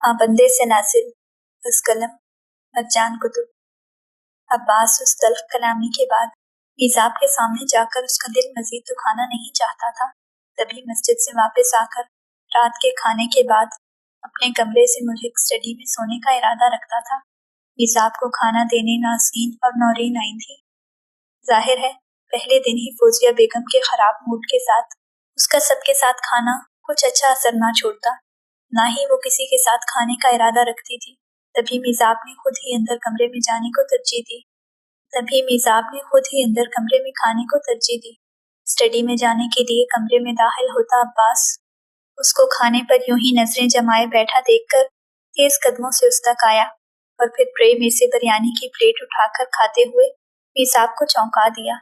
आबंदे से नासिल बस कलम मरजान कुतुब। अब्बास उस तल्ख कलामी के बाद मिज़ाब के सामने जाकर उसका दिल मजीद दुखाना नहीं चाहता था। तभी मस्जिद से वापस आकर रात के खाने के बाद अपने कमरे से मुल्हिक स्टडी में सोने का इरादा रखता था। मिज़ाब को खाना देने नाज़नीन और नौरीन आई थी। जाहिर है पहले दिन ही फौजिया बेगम के खराब मूड के साथ उसका सबके साथ खाना कुछ अच्छा असर ना छोड़ता, ना ही वो किसी के साथ खाने का इरादा रखती थी। तभी मिज़ाब ने खुद ही अंदर कमरे में जाने को तरजीह दी। स्टडी में जाने के लिए कमरे में दाखिल होता अब्बास उसको खाने पर यूं ही नजरें जमाए बैठा देखकर तेज कदमों से उस तक आया और फिर ट्रे में से बिरयानी की प्लेट उठाकर खाते हुए मिज़ाब को चौंका दिया।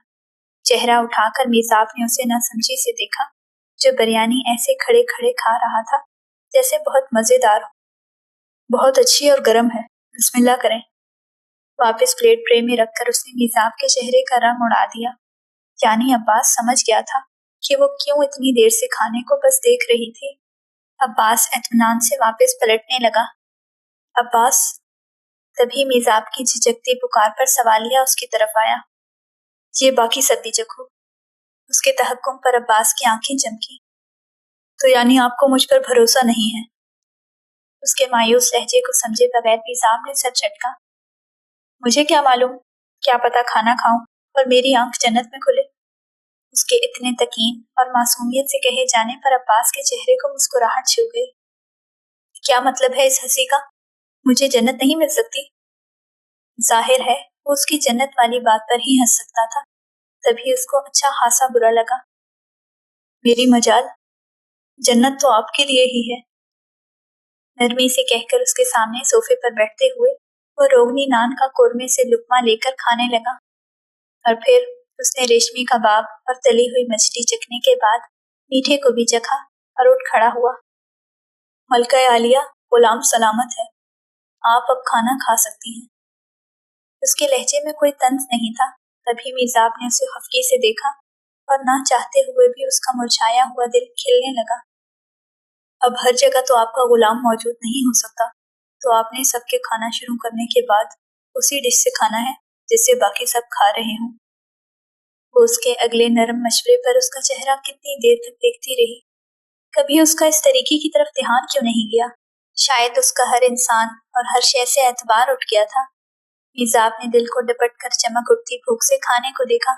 चेहरा उठाकर मिज़ाब ने उसे नासमझी से देखा, जो बिरयानी ऐसे खड़े खड़े खा रहा था जैसे बहुत मज़ेदार हो। बहुत अच्छी और गर्म है, बिस्मिल्लाह करें। वापस प्लेट ट्रे में रखकर उसने मिज़ाब के चेहरे का रंग उड़ा दिया। यानी अब्बास समझ गया था कि वो क्यों इतनी देर से खाने को बस देख रही थी। अब्बास इत्मीनान से वापस पलटने लगा। अब्बास। तभी मिज़ाब की झिझकती पुकार पर सवालिया उसकी तरफ आया। ये बाकी सब भी चखो। उसके तहक्कुम पर अब्बास की आंखें चमकी। तो यानी आपको मुझ पर भरोसा नहीं है? उसके मायूस लहजे को समझे बगैर मिज़ाब ने सर झटका। मुझे क्या मालूम, क्या पता खाना खाऊं और मेरी आंख जन्नत में खुले। उसके इतने तकीन और मासूमियत से कहे जाने पर अब्बास के चेहरे को मुस्कुराहट छू गई। क्या मतलब है इस हंसी का? मुझे जन्नत नहीं मिल सकती? जाहिर है वो उसकी जन्नत वाली बात पर ही हंस सकता था। तभी उसको अच्छा खासा बुरा लगा। मेरी मजाल, जन्नत तो आपके लिए ही है। नरमी से कहकर उसके सामने सोफे पर बैठते हुए वो रोगनी नान का कोरमे से लुकमा लेकर खाने लगा और फिर उसने रेशमी कबाब और तली हुई मछली चखने के बाद मीठे को भी चखा और उठ खड़ा हुआ। मलका आलिया, गुलाम सलामत है, आप अब खाना खा सकती हैं। उसके लहजे में कोई तंज नहीं था। तभी मिज़ाब ने उसे खफगी से देखा और ना चाहते हुए भी उसका मुरझाया हुआ दिल खिलने लगा। अब हर जगह तो आपका गुलाम मौजूद नहीं हो सकता, तो आपने सबके खाना शुरू करने के बाद उसी डिश से खाना है जिससे बाकी सब खा रहे हों। वो उसके अगले नरम मशवरे पर उसका चेहरा कितनी देर तक देखती रही। कभी उसका इस तरीके की तरफ ध्यान क्यों नहीं गया? शायद उसका हर इंसान और हर शय से एतबार उठ गया था। मिज़ाब ने दिल को डपट कर चमक उठती भूख से खाने को देखा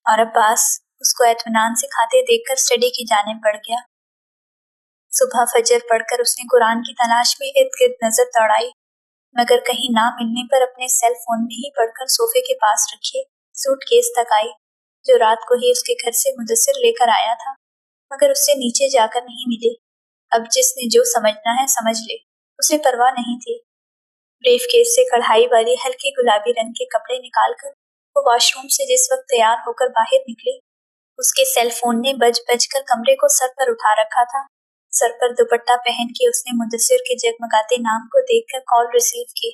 और अब्बास उसको इत्मीनान से खाते देखकर स्टडी की जानिब बढ़ गया। सुबह फजर पढ़कर उसने कुरान की तलाश में इर्द गिर्द नजर दौड़ाई, मगर कहीं ना मिलने पर अपने सेल फोन में ही पढ़कर सोफे के पास रखे सूटकेस तक आई, जो रात को ही उसके घर से मुदस्सिर लेकर आया था, मगर उससे नीचे जाकर नहीं मिली। अब जिसने जो समझना है समझ ले, उसे परवाह नहीं थी। ब्रीफ केस से कढ़ाई वाली हल्के गुलाबी रंग के कपड़े निकालकर वो वॉशरूम से जिस वक्त तैयार होकर बाहर निकली, उसके सेल फोन ने बज बज कर कमरे को सर पर उठा रखा था। सर पर दुपट्टा पहन के उसने मुदस्सिर के जगमगाते नाम को देखकर कॉल रिसीव की।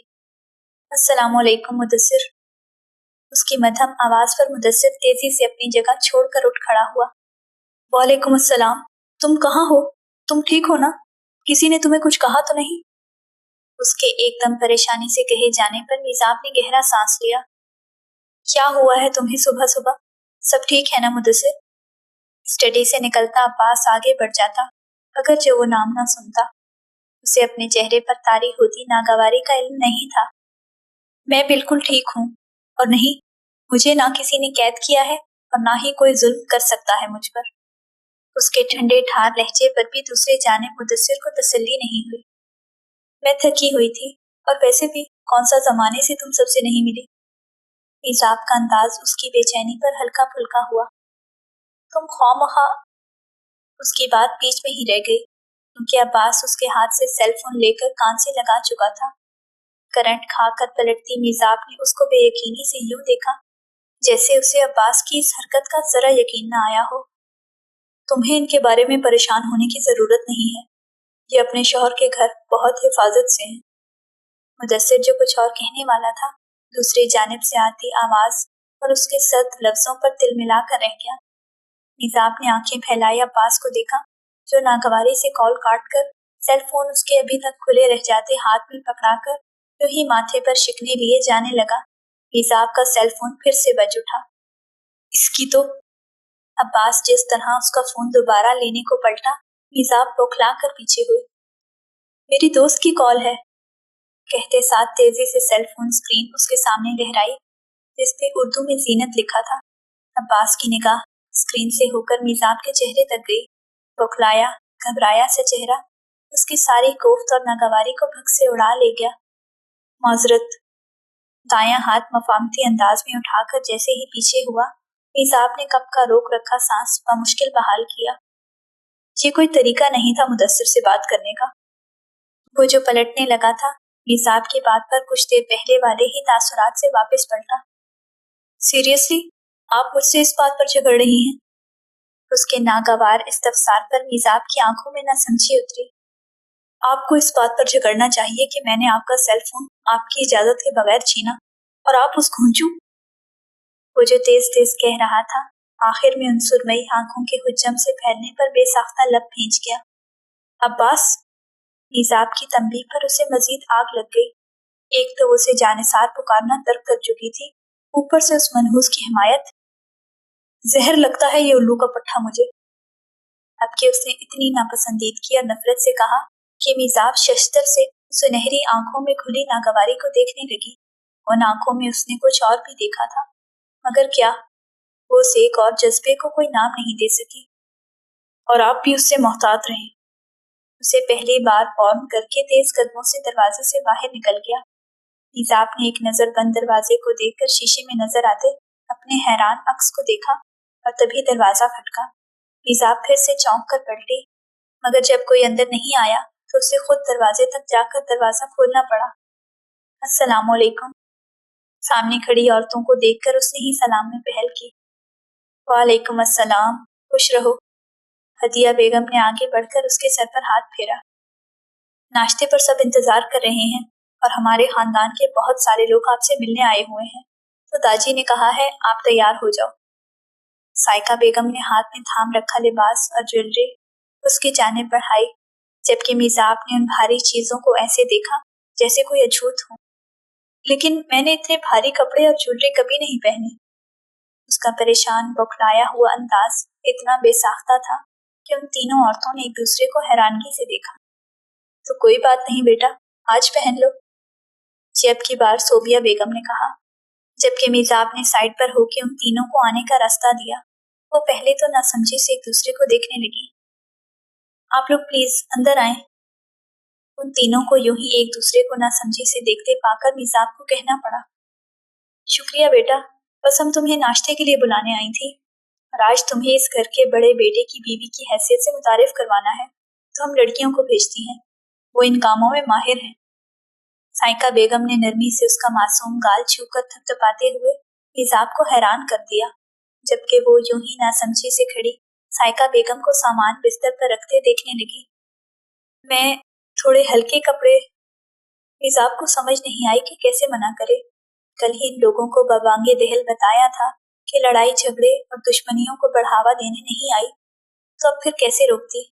अस्सलामुअलैकुम मुदस्सिर। उसकी मध्यम आवाज पर मुदस्सिर तेजी से अपनी जगह छोड़कर उठ खड़ा हुआ। वालेकुम अस्सलाम। तुम कहाँ हो? तुम ठीक हो ना? किसी ने तुम्हें कुछ कहा तो नहीं? उसके एकदम परेशानी से कहे जाने पर मिज़ाब ने गहरा सांस लिया। क्या हुआ है तुम्हें सुबह सुबह? सब ठीक है ना मुदस्सिर? स्टडी से निकलता अब्बास आगे बढ़ जाता, अगर जो वो नाम ना सुनता। उसे अपने चेहरे पर तारी होती नागवारी का इल्म नहीं था। मैं बिल्कुल ठीक हूँ, और नहीं, मुझे ना किसी ने कैद किया है और ना ही कोई जुल्म कर सकता है मुझ पर। उसके ठंडे ठार लहजे पर भी दूसरे जानिब मुदस्सिर को तसल्ली नहीं हुई। मैं थकी हुई थी, और वैसे भी कौन सा जमाने से तुम सबसे नहीं मिली। मिज़ाब का अंदाज उसकी बेचैनी पर हल्का फुल्का हुआ। तुम खौमखा। उसकी बात बीच में ही रह गई, क्योंकि अब्बास उसके हाथ से सेल फोन लेकर कान से लगा चुका था। करंट खाकर पलटती मिज़ाब ने उसको बेयकीनी से यूं देखा जैसे उसे अब्बास की इस हरकत का जरा यकीन न आया हो। तुम्हें इनके बारे में परेशान होने की जरूरत नहीं है, ये अपने शौहर के घर बहुत हिफाजत से हैं। मुदस्सिर जो कुछ और कहने वाला था, दूसरी जानिब से आती आवाज और उसके सख्त लफ्जों पर तिल मिला कर रह गया। मिज़ाब ने आंखें फैलाई अब्बास को देखा, जो नागवारी से कॉल काट कर सेल फोन उसके अभी तक खुले रह जाते हाथ में पकड़ाकर यूं ही माथे पर शिकने लिए जाने लगा। मीज़ाब का सेल फोन फिर से बज उठा। इसकी तो। अब्बास जिस तरह उसका फोन दोबारा लेने को पलटा, मीज़ाब बौखला कर पीछे हुई। मेरी दोस्त की कॉल है, कहते साथ तेजी से सेल फोन स्क्रीन उसके सामने लहराई जिस पे उर्दू में जीनत लिखा था। अब्बास की निगाह स्क्रीन से होकर मीज़ाब के चेहरे तक गई। बौखलाया, घबराया सा चेहरा उसकी सारी कोफ्त और नागवारी को भग से उड़ा ले गया। माजरत। दायां हाथ मफामती अंदाज में उठाकर जैसे ही पीछे हुआ, मीज़ाब ने कब का रोक रखा सांस बमुश्किल बहाल किया। ये कोई तरीका नहीं था मुदस्सिर से बात करने का। वो जो पलटने लगा था, मीज़ाब की बात पर कुछ देर पहले वाले ही तासुरात से वापस पलटा। सीरियसली, आप मुझसे इस बात पर झगड़ रही हैं? उसके नागवार इस्तफसार पर मीज़ाब की आंखों में न समझी उतरी। आपको इस बात पर झगड़ना चाहिए कि मैंने आपका सेल फोन आपकी इजाजत के बगैर छीना और आप उस घूंचू। वो जो तेज तेज कह रहा था, आखिर में उन सुरमई आंखों के हुज्जम से फैलने पर बेसाख्ता लब भींच गया। अब्बास। मीज़ाब की तंबीह पर उसे मजीद आग लग गई। एक तो उसे जानिसार पुकारना तर्क कर चुकी थी, ऊपर से उस मनहूस की हिमायत। जहर लगता है ये उल्लू का पट्टा मुझे। अब कि उसने इतनी नापसंदीदगी और नफरत से कहा कि मीज़ाब शस्तर से सुनहरी आंखों में खुली नागवारी को देखने लगी। उन आंखों में उसने कुछ और भी देखा था, मगर क्या? वो उस एक और जज्बे को कोई नाम नहीं दे सकी। और आप भी उससे मोहतात रहें। उसे पहली बार फौरन करके तेज कदमों से दरवाजे से बाहर निकल गया। मीज़ाब ने एक नजर बंद दरवाजे को देखकर शीशे में नजर आते अपने हैरान अक्स को देखा और तभी दरवाजा खटका। मीज़ाब फिर से चौंक कर पलटी, मगर जब कोई अंदर नहीं आया तो उसे खुद दरवाजे तक जाकर दरवाजा खोलना पड़ा। अस्सलाम वालेकुम। सामने खड़ी औरतों को देखकर उसने ही सलाम में पहल की। वालेकुम अस्सलाम, खुश रहो। हदिया बेगम ने आगे बढ़कर उसके सर पर हाथ फेरा। नाश्ते पर सब इंतजार कर रहे हैं और हमारे खानदान के बहुत सारे लोग आपसे मिलने आए हुए हैं, तो दाजी ने कहा है आप तैयार हो जाओ। साइका बेगम ने हाथ में थाम रखा लिबास और ज्वेलरी उसकी जानिब बढ़ाई, जबकि मीज़ाब ने उन भारी चीजों को ऐसे देखा जैसे कोई अछूत हो। लेकिन मैंने इतने भारी कपड़े और ज्वेलरी कभी नहीं पहनी। उसका परेशान बौखलाया हुआ अंदाज इतना बेसाख्ता था कि उन तीनों औरतों ने एक दूसरे को हैरानगी से देखा। तो कोई बात नहीं बेटा, आज पहन लो, जब की बार सोबिया बेगम ने कहा, जबकि मीज़ाब ने साइड पर होकर उन तीनों को आने का रास्ता दिया। वो पहले तो नासमझी से एक दूसरे को देखने लगी। आप लोग प्लीज अंदर आए। उन तीनों को यूं ही एक दूसरे को नासमझी से देखते पाकर मीज़ाब को कहना पड़ा, शुक्रिया बेटा, बस हम तुम्हें नाश्ते के लिए बुलाने आई थी और आज तुम्हें इस घर के बड़े बेटे की बीवी की हैसियत से मुतारिफ करवाना है, तो हम लड़कियों को भेजती हैं, वो इन कामों में माहिर हैं। साइका बेगम ने नरमी से उसका मासूम गाल छूकर थपथपाते हुए मीज़ाब को हैरान कर दिया, जबकि वो यूं ही नासमझी से खड़ी साइका बेगम को सामान बिस्तर पर रखते देखने लगी। मैं थोड़े हल्के कपड़े। मीज़ाब को समझ नहीं आई कि कैसे मना करे। कल ही इन लोगों को बवांगे दहल बताया था कि लड़ाई झगड़े और दुश्मनियों को बढ़ावा देने नहीं आई, तो अब फिर कैसे रोकती।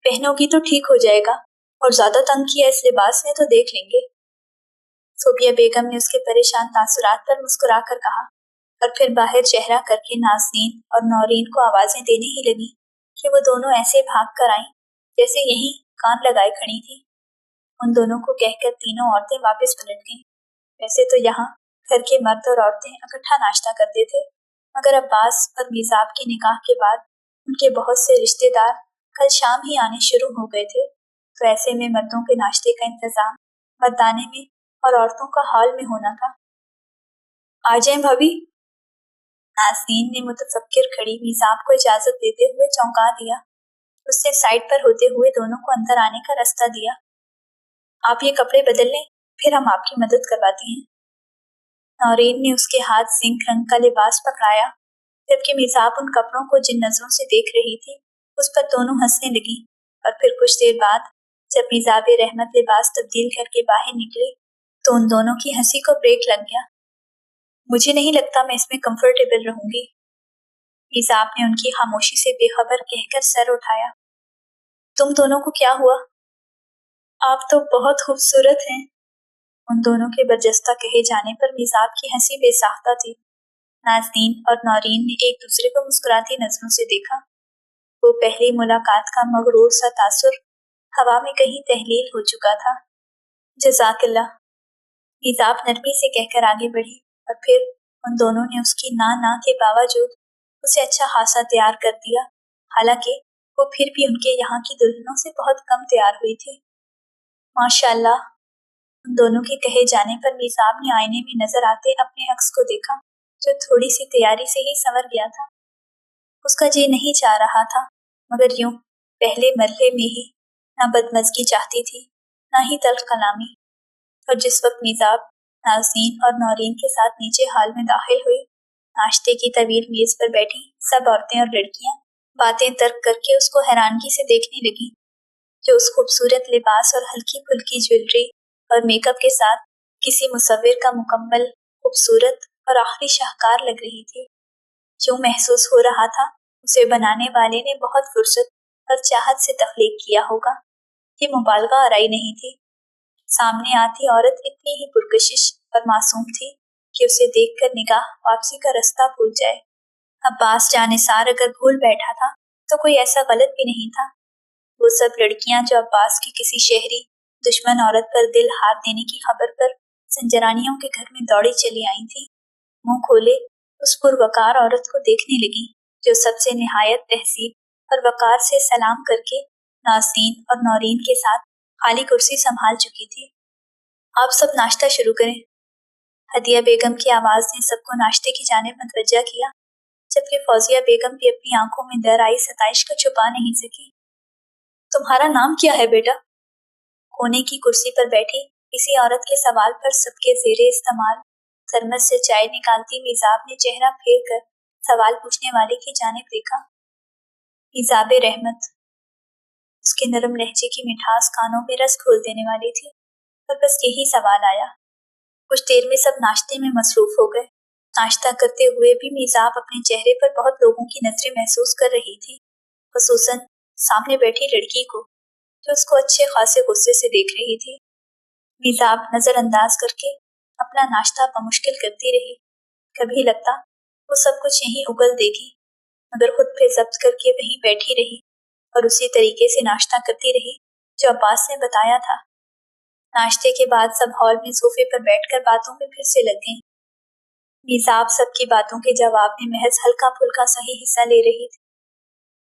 पहनोगी तो ठीक हो जाएगा, और ज्यादा तंग किया इस लिबास ने तो देख लेंगे। सोबिया बेगम ने उसके परेशान तासुरात पर मुस्कुरा कर कहा और फिर बाहर चेहरा करके नाज़नीन और नौरीन को आवाजें देने ही लगी कि वो दोनों ऐसे भाग कर आईं जैसे यहीं कान लगाए खड़ी थी। उन दोनों को कहकर तीनों औरतें वापस पलट गईं। वैसे तो यहाँ घर के मर्द और औरतें इकट्ठा नाश्ता करते थे, मगर अब्बास और मीज़ाब की निकाह के बाद उनके बहुत से रिश्तेदार कल शाम ही आने शुरू हो गए थे, तो ऐसे में मर्दों के नाश्ते का इंतजाम मर्दाने में और औरतों का हॉल में होना था। आ जाएं भाभी। नाज़नीन ने मुतफक्किर खड़ी मीज़ाब को इजाजत देते हुए चौंका दिया। उसने साइड पर होते हुए दोनों को अंदर आने का रास्ता दिया। आप ये कपड़े बदल लें, फिर हम आपकी मदद करवाती हैं। नौरीन ने उसके हाथ जिंक रंग का लिबास पकड़ाया, जबकि मीज़ाब उन कपड़ों को जिन नजरों से देख रही थी उस पर दोनों हंसने लगी। और फिर कुछ देर बाद जब मीज़ाब रहमत लिबास तब्दील करके बाहर निकली तो उन दोनों की हंसी को ब्रेक लग गया। मुझे नहीं लगता मैं इसमें कंफर्टेबल रहूंगी। मीज़ाब ने उनकी खामोशी से बेखबर कहकर सर उठाया। तुम दोनों को क्या हुआ? آپ تو بہت خوبصورت ہیں۔ ان دونوں کے برجستہ کہے جانے پر میزاب کی ہنسی بے ساختہ تھی۔ نازنین اور نورین نے ایک دوسرے کو مسکراتی نظروں سے دیکھا۔ وہ پہلی ملاقات کا مغرور سا تاثر ہوا میں کہیں تحلیل ہو چکا تھا۔ جزاک اللہ، میزاب نرمی سے کہہ کر آگے بڑھی، اور پھر ان دونوں نے اس کی نہ کے باوجود اسے اچھا خاصا تیار کر دیا، حالانکہ وہ پھر بھی ان کے یہاں کی دلہنوں سے بہت کم تیار ہوئی تھی۔ ماشاء اللہ، ان دونوں کے کہے جانے پر میزاب نے آئینے میں نظر آتے اپنے عکس کو دیکھا جو تھوڑی سی تیاری سے ہی سنور گیا تھا۔ اس کا جی نہیں چاہ رہا تھا، مگر یوں پہلے مرحلے میں ہی نہ بدمزگی چاہتی تھی نہ ہی تلخ کلامی۔ اور جس وقت میزاب نازنین اور نورین کے ساتھ نیچے ہال میں داخل ہوئی، ناشتے کی طویل میز پر بیٹھی سب عورتیں اور لڑکیاں باتیں ترک کر کے اس کو حیرانگی سے دیکھنے لگیں، جو اس خوبصورت لباس اور ہلکی پھلکی جویلری اور میک اپ کے ساتھ کسی مصور کا مکمل، خوبصورت اور آخری شاہکار لگ رہی تھی۔ جو محسوس ہو رہا تھا اسے بنانے والے نے بہت فرصت اور چاہت سے تخلیق کیا ہوگا۔ یہ مبالغہ آرائی نہیں تھی۔ سامنے آتی عورت اتنی ہی پرکشش اور معصوم تھی کہ اسے دیکھ کر نگاہ واپسی کا رستہ بھول جائے۔ عباس جانثار اگر بھول بیٹھا تھا تو کوئی ایسا غلط بھی نہیں تھا۔ وہ سب لڑکیاں جو عباس کی کسی شہری دشمن عورت پر دل ہاتھ دینے کی خبر پر زنجرانیوں کے گھر میں دوڑی چلی آئی تھیں، منہ کھولے اس پروقار عورت کو دیکھنے لگیں جو سب سے نہایت تہذیب اور وقار سے سلام کر کے نازنین اور نورین کے ساتھ خالی کرسی سنبھال چکی تھی۔ آپ سب ناشتہ شروع کریں۔ ہدیہ بیگم کی آواز نے سب کو ناشتے کی جانب متوجہ کیا، جبکہ فوزیہ بیگم بھی اپنی آنکھوں میں در آئی ستائش کو چھپا نہیں سکی۔ تمہارا نام کیا ہے بیٹا؟ کونے کی کرسی پر بیٹھی کسی عورت کے سوال پر سب کے زیر استعمال تھرمس سے چائے نکالتی میزاب نے چہرہ پھیر کر سوال پوچھنے والے کی جانب دیکھا۔ میزاب رحمت۔ اس کے نرم لہجے کی مٹھاس کانوں میں رس گھول دینے والی تھی، اور بس یہی سوال آیا۔ کچھ دیر میں سب ناشتے میں مصروف ہو گئے۔ ناشتہ کرتے ہوئے بھی میزاب اپنے چہرے پر بہت لوگوں کی نظریں محسوس کر رہی تھی، خصوصاً سامنے بیٹھی لڑکی کو جو اس کو اچھے خاصے غصے سے دیکھ رہی تھی۔ میزاب نظر انداز کر کے اپنا ناشتہ بمشکل کرتی رہی۔ کبھی لگتا وہ سب کچھ یہیں اگل دے گی، مگر خود پہ ضبط کر کے وہیں بیٹھی رہی اور اسی طریقے سے ناشتہ کرتی رہی جو عباس نے بتایا تھا۔ ناشتے کے بعد سب ہال میں صوفے پر بیٹھ کر باتوں میں پھر سے لگ گئیں۔ میزاب سب کی باتوں کے جواب میں محض ہلکا پھلکا صحیح حصہ لے رہی تھی۔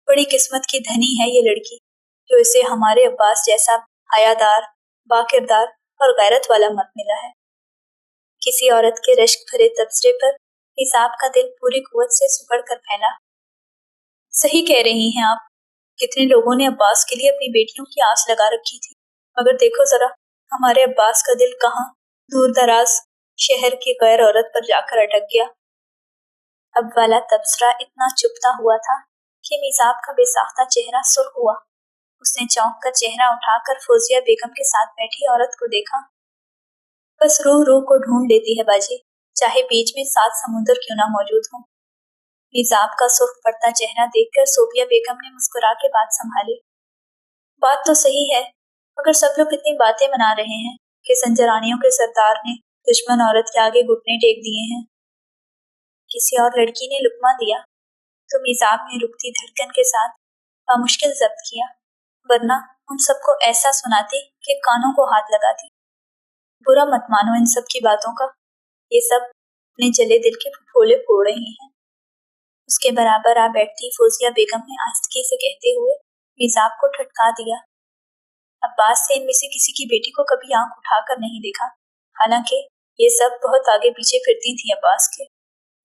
بڑی قسمت کی دھنی ہے یہ لڑکی جو اسے ہمارے عباس جیسا حیادار، باکردار اور غیرت والا مرد ملا ہے۔ کسی عورت کے رشک بھرے تبصرے پر میزاب کا دل پوری قوت سے سکڑ کر پھیلا۔ صحیح کہہ رہی ہیں آپ، کتنے لوگوں نے عباس کے لیے اپنی بیٹیوں کی آس لگا رکھی تھی، مگر دیکھو ذرا ہمارے عباس کا دل کہاں دور دراز شہر کی غیر عورت پر جا کر اٹک گیا۔ اب والا تبصرہ اتنا چبھتا ہوا تھا کہ میزاب کا بے ساختہ چہرہ سرخ ہوا۔ اس نے چونک کر چہرہ اٹھا کر فوزیہ بیگم کے ساتھ بیٹھی عورت کو دیکھا۔ بس روح کو ڈھونڈ لیتی ہے باجی، چاہے بیچ میں 7 سمندر کیوں نہ موجود ہوں۔ میزاب کا سرخ پڑتا چہرہ دیکھ کر صوفیہ بیگم نے مسکرا کے بات سنبھالی۔ بات تو صحیح ہے، مگر سب لوگ اتنی باتیں بنا رہے ہیں کہ زنجرانیوں کے سردار نے دشمن عورت کے آگے گھٹنے ٹیک دیے ہیں۔ کسی اور لڑکی نے لقمہ دیا تو میزاب نے رکتی دھڑکن کے ساتھ بامشکل ضبط کیا، ورنہ ان سب کو ایسا سناتی کہ کانوں کو ہاتھ لگاتی۔ برا مت مانو ان سب کی باتوں کا، یہ سب اپنے جلے دل کے پھپھولے پھوڑ رہی ہیں۔ اس کے برابر آ بیٹھتی فوزیہ بیگم نے آہستگی سے کہتے ہوئے میزاب کو ٹھٹکا دیا۔ عباس سے ان میں سے کسی کی بیٹی کو کبھی آنکھ اٹھا کر نہیں دیکھا، حالانکہ یہ سب بہت آگے پیچھے پھرتی تھیں عباس کے۔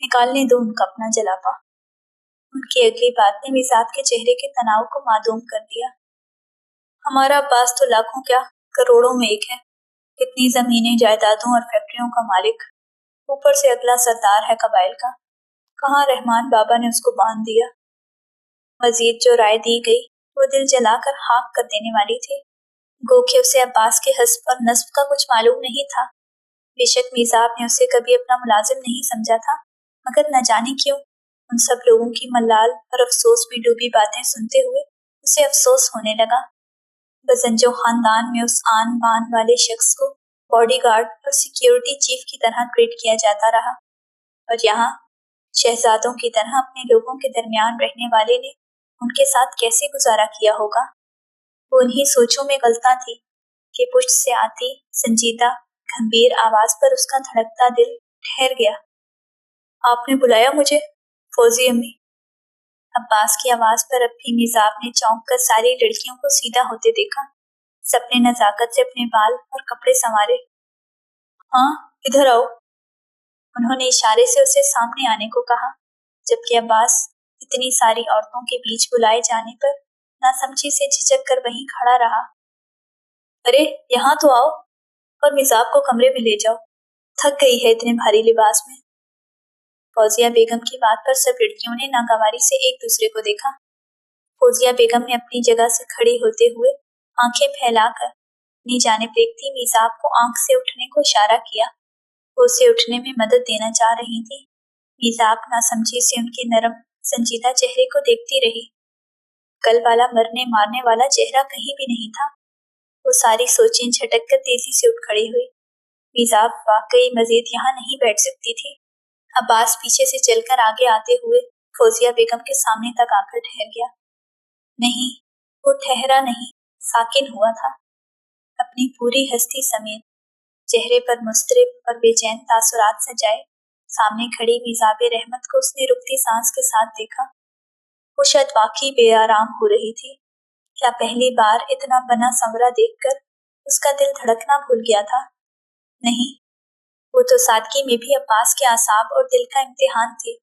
نکالنے دو ان کا اپنا جلاپا۔ ان کی اگلی بات نے میزاب کے چہرے کے تناؤ کو معدوم کر دیا۔ ہمارا عباس تو لاکھوں کیا کروڑوں میں ایک ہے، کتنی زمینیں جائیدادوں اور فیکٹریوں کا مالک، اوپر سے اگلا سردار ہے قبائل کا، کہاں رحمان بابا نے اس کو باندھ دیا۔ مزید جو رائے دی گئی وہ دل جلا کر خاک کر دینے والی تھی، گو کہ اسے عباس کے حسب اور نسب کا کچھ معلوم نہیں تھا۔ بے شک میزاب نے اسے کبھی اپنا ملازم نہیں سمجھا تھا، مگر نہ جانے کیوں ان سب لوگوں کی ملال اور افسوس میں ڈوبی باتیں سنتے ہوئے اسے افسوس ہونے لگا۔ बसंजो खानदान में उस आन बान वाले शख्स को बॉडीगार्ड और सिक्योरिटी चीफ की तरह ट्रीट किया जाता रहा, और यहाँ शहजादों की तरह अपने लोगों के दरमियान रहने वाले ने उनके साथ कैसे गुजारा किया होगा। वो उन्हीं सोचों में गलता थी कि पुष्ट से आती संजीदा गंभीर आवाज पर उसका धड़कता दिल ठहर गया। आपने बुलाया मुझे, फौजी अम्मी? अब्बास की आवाज पर अब भी मिजाब ने चौंक कर सारी लड़कियों को सीधा होते देखा। सबने नजाकत से अपने बाल और कपड़े संवारे। हाँ, इधर आओ। उन्होंने इशारे से उसे सामने आने को कहा, जबकि अब्बास इतनी सारी औरतों के बीच बुलाए जाने पर नासमझी से झिझक कर वहीं खड़ा रहा। अरे यहाँ तो आओ और मिजाब को कमरे में ले जाओ, थक गई है इतने भारी लिबास में। फौजिया बेगम की बात पर सब लड़कियों ने नागवारी से एक दूसरे को देखा। फौजिया बेगम ने अपनी जगह से खड़ी होते हुए आंखें फैलाकर अपनी जानिब देखती मिजाब को आंख से उठने को इशारा किया। वो उसे उठने में मदद देना चाह रही थी। मिजाब नासमझी से उनके नरम संजीदा चेहरे को देखती रही। कल वाला मरने मारने वाला चेहरा कहीं भी नहीं था। वो सारी सोचें झटक कर तेजी से उठ खड़ी हुई। मिजाब वाकई मजीद यहाँ नहीं बैठ सकती थी। अब्बास पीछे से चलकर आगे आते हुए फौजिया बेगम के सामने तक आकर ठहर गया। नहीं, वो ठहरा नहीं, साकिन हुआ था। अपनी पूरी हस्ती समेत चेहरे पर मुस्तरिब और बेचैन तासुरात सजाए सामने खड़ी मिजाब रहमत को उसने रुकती सांस के साथ देखा। वो शायद वाकई बेआराम हो रही थी। क्या पहली बार इतना बना संवरा देखकर उसका दिल धड़कना भूल गया था? नहीं, वो तो सादगी में भी अब्बास के आसाब और दिल का इम्तिहान थी,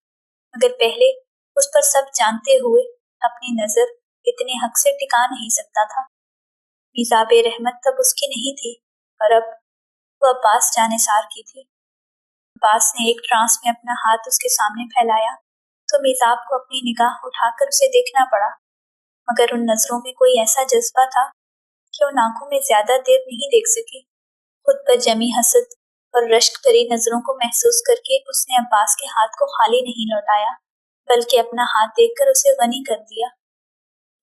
मगर पहले उस पर सब जानते हुए अपनी नजर इतने हक से टिका नहीं सकता था। मिजाब रहमत तब उसकी नहीं थी और अब वो अब्बास जानेसार की थी। अब्बास ने एक ट्रांस में अपना हाथ उसके सामने फैलाया तो मिजाब को अपनी निगाह उठाकर उसे देखना पड़ा, मगर उन नजरों में कोई ऐसा जज्बा था कि उन आंखों में ज्यादा देर नहीं देख सकी। खुद पर जमी हसद और रश्क भरी नजरों को महसूस करके उसने अब्बास के हाथ को खाली नहीं लौटाया, बल्कि अपना हाथ देखकर उसे गनी कर दिया।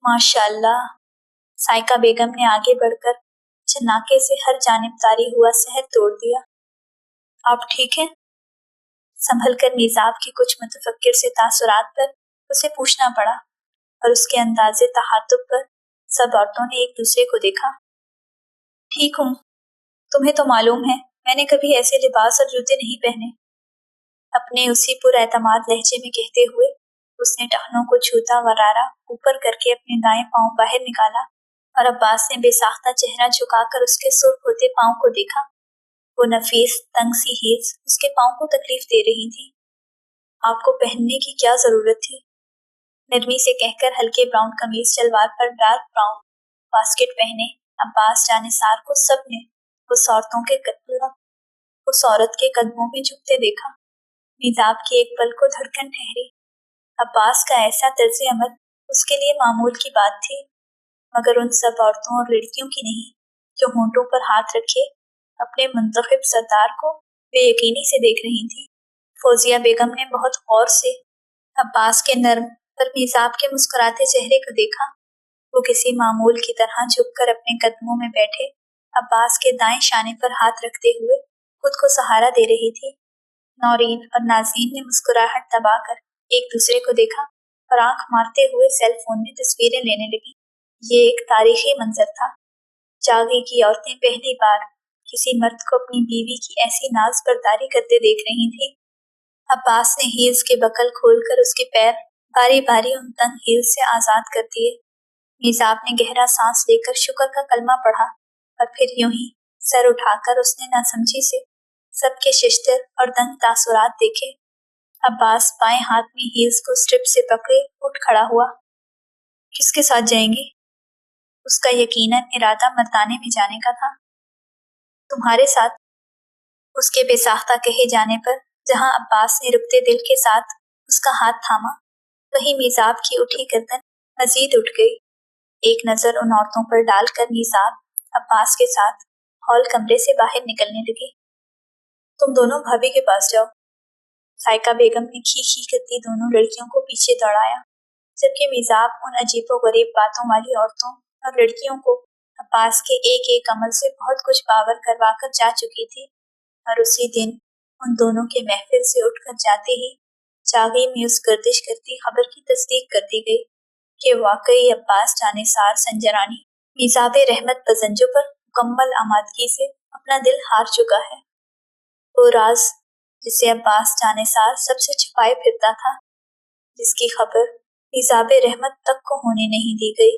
माशाल्लाह, साइका बेगम ने आगे बढ़कर चन्नाके से हर जानिब तारी हुआ सहर तोड़ दिया। आप ठीक हैं? संभल कर मिजाब के कुछ मुतफक्किर से तासुरात पर उसे पूछना पड़ा, और उसके अंदाजे तहातुब पर सब औरतों ने एक दूसरे को देखा। ठीक हूँ, तुम्हें तो मालूम है मैंने कभी ऐसे लिबास और जूते नहीं पहने। अपने उसी पुरएतमाद लहजे में कहते हुए उसने टहनों को छूता वरारा ऊपर करके अपने दाएं पांव बाहर निकाला, और अब्बास ने बेसाख्ता चेहरा झुकाकर उसके सुर्ख होते पांव को देखा। वो नफीस तंग सी हील्स उसके पांव को तकलीफ दे रही थी। आपको पहनने की क्या जरूरत थी? नरमी से कहकर हल्के ब्राउन कमीज शलवार पर डार्क ब्राउन बास्केट पहने अब्बास जानिसार को सबने उस औरत के कदमों में झुकते देखा। मिजाब की एक पल को धड़कन ठहरी। अब्बास का ऐसा तर्ज अमल उसके लिए मामूल की बात थी, मगर उन सब औरतों और लड़कियों की नहीं जो होंठों पर हाथ रखे अपने मुंतखब सरदार को बेयकीनी से देख रही थी। फौजिया बेगम ने बहुत गौर से अब्बास के नर्म पर मिजाब के मुस्कुराते चेहरे को देखा। वो किसी मामूल की तरह झुककर अपने कदमों में बैठे अब्बास के दाएं शाने पर हाथ रखते हुए खुद को सहारा दे रही थी। नौरीन और नाज़रीन ने मुस्कुराहट दबाकर एक दूसरे को देखा और आंख मारते हुए सेल फोन में तस्वीरें लेने लगी। ये एक तारीखी मंजर था। जागी की औरतें पहली बार किसी मर्द को अपनी बीवी की ऐसी नाज बर्दारी करते देख रही थी। अब्बास ने हील्स के बकल खोलकर उसके पैर बारी बारी उन तंग हील्स से आजाद कर दिए। मिजाब ने गहरा सांस लेकर शुक्र का कलमा पढ़ा और फिर यूं ही सर उठाकर उसने नासमझी से सबके शिश्तर और दंग तासुरात देखे। अब्बास बाएं हाथ में हील्स को स्ट्रिप से पकड़े उठ खड़ा हुआ। किसके साथ जाएंगी? उसका यकीनन इरादा मर्दाने में जाने का था। तुम्हारे साथ, उसके बेसाख्ता कहे जाने पर जहां अब्बास ने रुकते दिल के साथ उसका हाथ थामा, वहीं मिजाब की उठी गर्दन मजीद उठ गई। एक नजर उन औरतों पर डालकर मिजाब अब्बास के साथ हॉल कमरे से बाहर निकलने लगी। तुम दोनों भाभी के पास जाओ। साइका बेगम ने खी खी करती दोनों लड़कियों को पीछे दौड़ाया, जबकि मिजाब उन अजीबो गरीब बातों वाली औरतों और लड़कियों को عباس کے ایک ایک عمل سے بہت کچھ باور کروا کر جا چکی تھی، اور اسی دن ان دونوں کے محفل سے اٹھ کر جاتے ہی جاگی میں اس گردش کرتی خبر کی تصدیق کر دی گئی کہ واقعی عباس جانثار سنجرانی میزاب رحمت پزنجوں پر مکمل آمادگی سے اپنا دل ہار چکا ہے۔ وہ راز جسے عباس جانثار سب سے چھپائے پھرتا تھا، جس کی خبر میزاب رحمت تک کو ہونے نہیں دی گئی،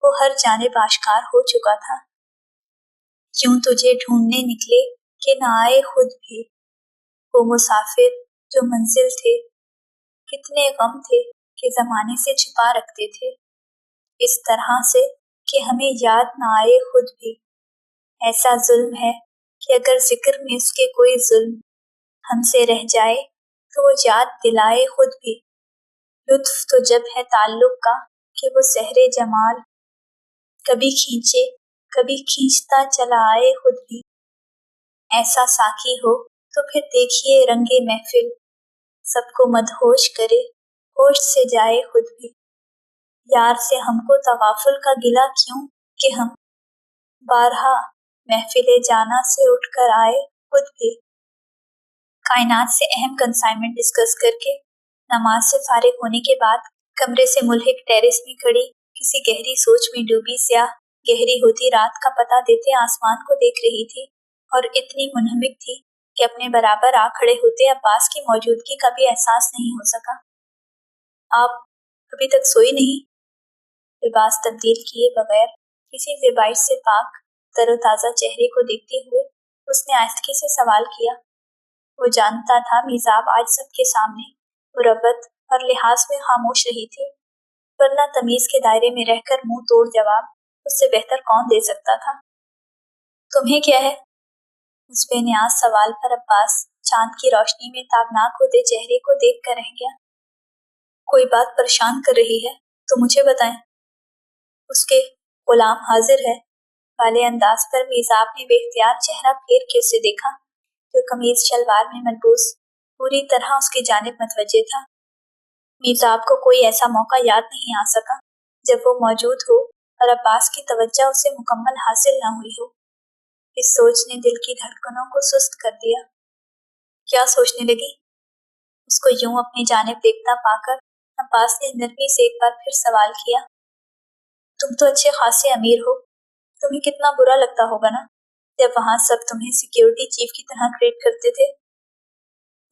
وہ ہر جانب آشکار ہو چکا تھا۔ یوں تجھے ڈھونڈنے نکلے کہ نہ آئے خود بھی، وہ مسافر جو منزل تھے، کتنے غم تھے کہ زمانے سے چھپا رکھتے تھے، اس طرح سے کہ ہمیں یاد نہ آئے خود بھی۔ ایسا ظلم ہے کہ اگر ذکر میں اس کے کوئی ظلم ہم سے رہ جائے تو وہ یاد دلائے خود بھی۔ لطف تو جب ہے تعلق کا کہ وہ سحر جمال کبھی کھینچے کبھی کھینچتا چلا آئے خود بھی۔ ایسا ساقی ہو تو پھر دیکھیے رنگ محفل، سب کو مدہوش کرے ہوش سے جائے خود بھی۔ یار سے ہم کو تغافل کا گلہ کیوں کہ ہم بارہا محفل جانا سے اٹھ کر آئے خود بھی۔ کائنات سے اہم کنسائنمنٹ ڈسکس کر کے نماز سے فارغ ہونے کے بعد کمرے سے ملحق ٹیرس میں کھڑی کسی گہری سوچ میں ڈوبی سیاہ گہری ہوتی رات کا پتہ دیتے آسمان کو دیکھ رہی تھی، اور اتنی منہمک تھی کہ اپنے برابر آ کھڑے ہوتے عباس کی موجودگی کا بھی احساس نہیں ہو سکا۔ آپ ابھی تک سوئی نہیں؟ لباس تبدیل کیے بغیر کسی زیبائش سے پاک تر و تازہ چہرے کو دیکھتے ہوئے اس نے آہستگی سے سوال کیا۔ وہ جانتا تھا میزاب آج سب کے سامنے مروت اور لحاظ میں خاموش رہی تھی، ورنہ تمیز کے دائرے میں رہ کر منہ توڑ جواب اس سے بہتر کون دے سکتا تھا۔ تمہیں کیا ہے؟ اس بے نیاز سوال پر عباس چاند کی روشنی میں تابناک ہوتے چہرے کو دیکھ کر رہ گیا۔ کوئی بات پریشان کر رہی ہے تو مجھے بتائیں۔ اس کے غلام حاضر ہے والے انداز پر میزاب نے بے اختیار چہرہ پھیر کے اسے دیکھا، جو قمیض شلوار میں ملبوس پوری طرح اس کی جانب متوجہ تھا۔ میزاب کو کوئی ایسا موقع یاد نہیں آ سکا جب وہ موجود ہو اور عباس کی توجہ اسے مکمل حاصل نہ ہوئی ہو۔ اس سوچ نے دل کی دھڑکنوں کو سست کر دیا۔ کیا سوچنے لگی؟ اس کو یوں اپنی جانب دیکھتا پا کر عباس نے نرمی سے ایک بار پھر سوال کیا۔ تم تو اچھے خاصے امیر ہو، تمہیں کتنا برا لگتا ہوگا نا جب وہاں سب تمہیں سیکیورٹی چیف کی طرح ٹریٹ کرتے تھے۔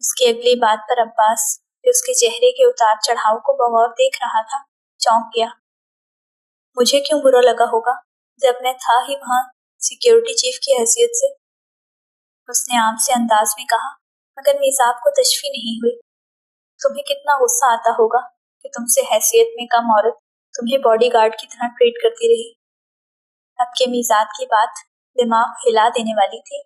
اس کی اگلی بات پر عباس جو اس کے چہرے کے اتار چڑھاؤ کو بغور دیکھ رہا تھا چونک گیا۔ مجھے کیوں برا لگا ہوگا جب میں تھا ہی وہاں سیکیورٹی چیف کی حیثیت سے، اس نے عام سے انداز میں کہا، مگر میزاب کو تشفی نہیں ہوئی۔ تمہیں کتنا غصہ آتا ہوگا کہ تم سے حیثیت میں کم عورت تمہیں باڈی گارڈ کی طرح ٹریٹ کرتی رہی۔ اب کے میزاب کی بات دماغ ہلا دینے والی تھی۔